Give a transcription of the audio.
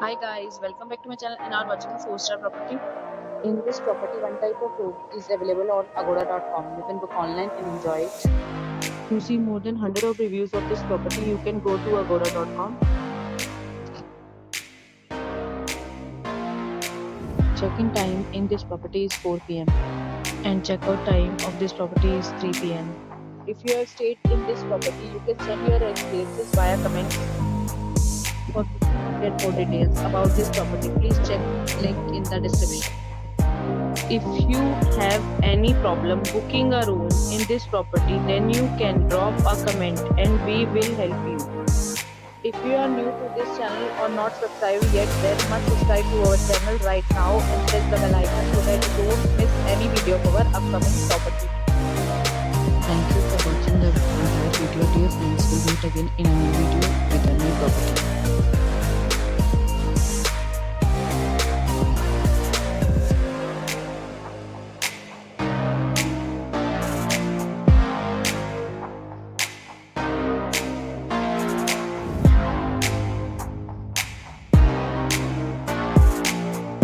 Hi guys, welcome back to my channel and are watching a 4-star property. In this property, one type of room is available on agoda.com. You can book online and enjoy it. To see more than 100 of reviews of this property, you can go to agoda.com. Check-in time in this property is 4 p.m. and check-out time of this property is 3 p.m. If you have stayed in this property, you can send your experiences via comments. For get more details about this property, please check link in the description. If you have any problem booking a room in this property, then you can drop a comment and we will help you. If you are new to this channel or not subscribed yet, then must subscribe to our channel right now and press the bell icon so that you don't miss any video of our upcoming property. Thank you for watching the entire video, dear friends. We'll meet again in a new video with a new property.